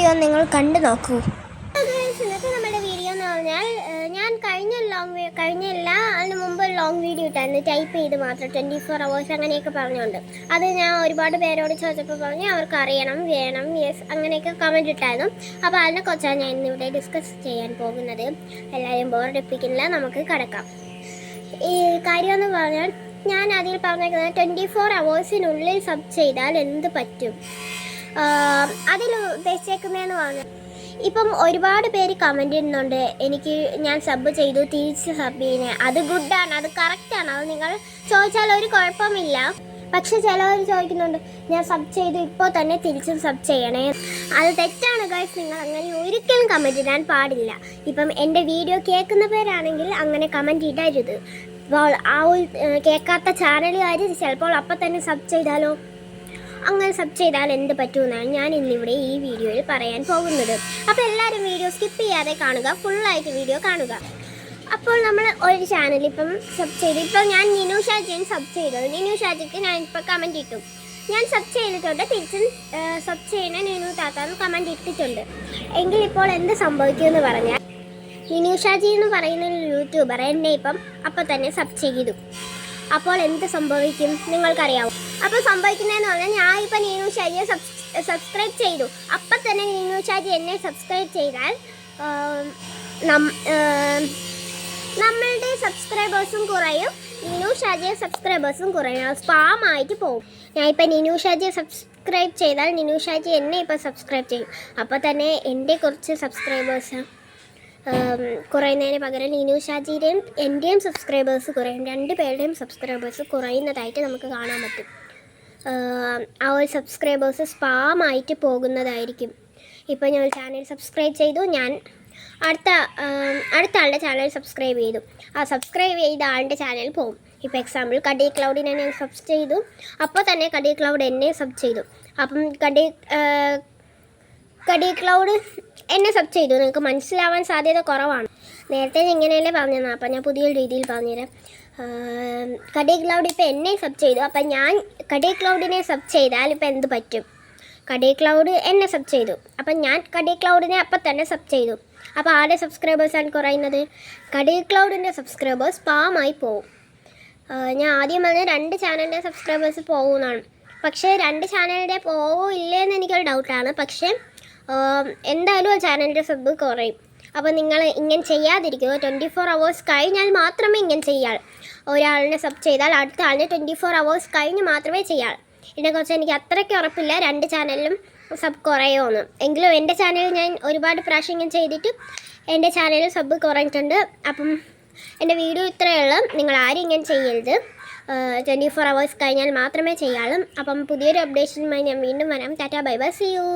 Video നിങ്ങൾ കണ്ടു നോക്കൂ. ഇന്നത്തെ നമ്മുടെ വീഡിയോ എന്ന് പറഞ്ഞാൽ ഞാൻ അതിന് മുമ്പ് ലോങ് വീഡിയോ ഇട്ടായിരുന്നു, ടൈപ്പ് ചെയ്ത് മാത്രം 24 hours അങ്ങനെയൊക്കെ പറഞ്ഞുകൊണ്ട്. അത് ഞാൻ ഒരുപാട് പേരോട് ചോദിച്ചപ്പോൾ പറഞ്ഞ് അവർക്ക് അറിയണം, വേണം, യെസ് അങ്ങനെയൊക്കെ കമൻറ്റ് ഇട്ടായിരുന്നു. അപ്പോൾ അതിനെക്കുറിച്ചാണ് ഞാൻ ഇന്നിവിടെ ഡിസ്കസ് ചെയ്യാൻ പോകുന്നത്. എല്ലാവരും ബോറടിപ്പിക്കുന്നില്ല, നമുക്ക് കിടക്കാം. ഈ കാര്യമെന്ന് പറഞ്ഞാൽ ഞാൻ അതിൽ പറഞ്ഞേക്കുന്നത് 24 hours സബ് ചെയ്താൽ എന്ത് പറ്റും. അതിൽ ഉദ്ദേശിച്ചേക്കുന്നതെന്ന് പറഞ്ഞാൽ ഇപ്പം ഒരുപാട് പേര് കമൻറ്റ് ചെയ്യുന്നുണ്ട്, ഞാൻ സബ് ചെയ്തു തിരിച്ച് സബ് ചെയ്യുന്നത്. അത് ഗുഡാണ്, അത് കറക്റ്റാണ്, അത് നിങ്ങൾ ചോദിച്ചാൽ ഒരു കുഴപ്പമില്ല. പക്ഷെ ചിലവർ ചോദിക്കുന്നുണ്ട്, ഞാൻ സബ് ചെയ്തു ഇപ്പോൾ തന്നെ തിരിച്ചും സബ് ചെയ്യണേ. അത് തെറ്റാണ് ഗൈസ്. നിങ്ങൾ അങ്ങനെ ഒരിക്കലും കമൻറ്റ് ഇടാൻ പാടില്ല. ഇപ്പം എൻ്റെ വീഡിയോ കേൾക്കുന്ന പേരാണെങ്കിൽ അങ്ങനെ കമൻറ്റ് ഇടരുത്. അപ്പോൾ കേൾക്കാത്ത ചാനലുകാർ ചിലപ്പോൾ അപ്പം തന്നെ സബ് ചെയ്താലോ? അങ്ങനെ സബ് ചെയ്താൽ എന്ത് പറ്റുമെന്നാണ് ഞാൻ ഇന്നിവിടെ ഈ വീഡിയോയിൽ പറയാൻ പോകുന്നത്. അപ്പോൾ എല്ലാവരും വീഡിയോ സ്കിപ്പ് ചെയ്യാതെ കാണുക, ഫുള്ളായിട്ട് വീഡിയോ കാണുക. അപ്പോൾ നമ്മൾ ഒരു ചാനൽ ഇപ്പം സബ് ചെയ്തു. ഇപ്പോൾ ഞാൻ നിനു ഷാജിയാണ് സബ് ചെയ്തത്. നിനു ഷാജിക്ക് ഞാൻ ഇപ്പോൾ കമൻറ്റ് ഇട്ടു. ഞാൻ സബ് ചെയ്തിട്ടുണ്ട്, തിരിച്ചും സബ് ചെയ്യണ നിനു താത്താന്ന് കമൻറ്റ് ഇട്ടിട്ടുണ്ട്. എങ്കിൽ ഇപ്പോൾ എന്ത് സംഭവിക്കുമെന്ന് പറഞ്ഞാൽ, നിനു ഷാജി എന്ന് പറയുന്ന ഒരു യൂട്യൂബർ എന്നെ ഇപ്പം അപ്പം തന്നെ സബ് ചെയ്തു. അപ്പോൾ എന്ത് സംഭവിക്കും നിങ്ങൾക്കറിയാവും. അപ്പോൾ സംഭവിക്കുന്നതെന്ന് പറഞ്ഞാൽ, ഞാൻ ഇപ്പം നീനു ഷാജിയെ സബ്സ്ക്രൈബ് ചെയ്തു. അപ്പം തന്നെ നീനു ഷാജി എന്നെ സബ്സ്ക്രൈബ് ചെയ്താൽ നമ്മളുടെ സബ്സ്ക്രൈബേഴ്സും കുറയും, നീനു ഷാജിയെ സബ്സ്ക്രൈബേഴ്സും കുറയും. സ്പാമായിട്ട് പോകും. ഞാൻ ഇപ്പം നീനു ഷാജിയെ സബ്സ്ക്രൈബ് ചെയ്താൽ നീനു ഷാജി എന്നെ ഇപ്പം സബ്സ്ക്രൈബ് ചെയ്യും. അപ്പോൾ തന്നെ എൻ്റെ കുറച്ച് സബ്സ്ക്രൈബേഴ്സ് കുറയുന്നതിന് പകരം നീനു ഷാജിയുടെയും എൻ്റെയും സബ്സ്ക്രൈബേഴ്സ് കുറയും. രണ്ട് പേരുടെയും സബ്സ്ക്രൈബേഴ്സ് കുറയുന്നതായിട്ട് നമുക്ക് കാണാൻ പറ്റും. ആ ഒരു സബ്സ്ക്രൈബേഴ്സ് സ്പാമായിട്ട് പോകുന്നതായിരിക്കും. ഇപ്പോൾ ഞാൻ ഒരു ചാനൽ സബ്സ്ക്രൈബ് ചെയ്തു, ഞാൻ അടുത്ത ആളുടെ ചാനൽ സബ്സ്ക്രൈബ് ചെയ്തു. ആ സബ്സ്ക്രൈബ് ചെയ്ത ആളുടെ ചാനൽ പോകും. ഇപ്പോൾ എക്സാമ്പിൾ കടി ക്ലൗഡിനെ ഞാൻ സബ് ചെയ്തു, അപ്പോൾ തന്നെ കടി ക്ലൗഡ് എന്നെ സബ് ചെയ്തു. അപ്പം കടി ക്ലൗഡ് എന്നെ സബ് ചെയ്തു. നിങ്ങൾക്ക് മനസ്സിലാവാൻ സാധ്യത കുറവാണ്. നേരത്തെ ഇങ്ങനെയല്ലേ പറഞ്ഞത്, അപ്പം ഞാൻ പുതിയൊരു രീതിയിൽ പറഞ്ഞുതരാം. കടി ക്ലൗഡ് ഇപ്പോൾ എന്നെ സബ് ചെയ്തു. അപ്പം ഞാൻ കടി ക്ലൗഡിനെ സബ് ചെയ്താൽ ഇപ്പം എന്ത് പറ്റും? കടി ക്ലൗഡ് എന്നെ സബ് ചെയ്തു, അപ്പം ഞാൻ കടി ക്ലൗഡിനെ അപ്പം തന്നെ സബ് ചെയ്തു. അപ്പോൾ ആരുടെ സബ്സ്ക്രൈബേഴ്സാണ് കുറയുന്നത്? കടി ക്ലൗഡിൻ്റെ സബ്സ്ക്രൈബേഴ്സ് സ്പാമായി പോകും. ഞാൻ ആദ്യം പറഞ്ഞ 2 ചാനലിൻ്റെ സബ്സ്ക്രൈബേഴ്സ് പോകുന്നതാണ്. പക്ഷേ 2 ചാനലിൻ്റെ പോവോ ഇല്ലേന്ന് എനിക്കൊരു ഡൗട്ടാണ്. പക്ഷേ എന്തായാലും ആ ചാനലിൻ്റെ സബ് കുറയും. അപ്പോൾ നിങ്ങൾ ഇങ്ങനെ ചെയ്യാതിരിക്കുക. 24 hours കഴിഞ്ഞാൽ മാത്രമേ ഇങ്ങനെ ചെയ്യാൾ. ഒരാളിനെ സബ് ചെയ്താൽ അടുത്ത ആളിനെ 24 hours കഴിഞ്ഞ് മാത്രമേ ചെയ്യാൾ. ഇതിനെക്കുറിച്ച് എനിക്ക് അത്രയ്ക്ക് ഉറപ്പില്ല 2 ചാനലിലും സബ് കുറയുമെന്ന്. എങ്കിലും എൻ്റെ ചാനലിൽ ഞാൻ ഒരുപാട് പ്രാവശ്യം ഇങ്ങനെ ചെയ്തിട്ട് എൻ്റെ ചാനലിൽ സബ് കുറഞ്ഞിട്ടുണ്ട്. അപ്പം എൻ്റെ വീഡിയോ ഇത്രയേ ഉള്ളൂ. നിങ്ങൾ ആരും ഇങ്ങനെ ചെയ്യരുത്. 24 hours കഴിഞ്ഞാൽ മാത്രമേ ചെയ്യാളൂ. അപ്പം പുതിയൊരു അപ്ഡേഷനുമായി ഞാൻ വീണ്ടും വരാം. Tata, bye bye, see U.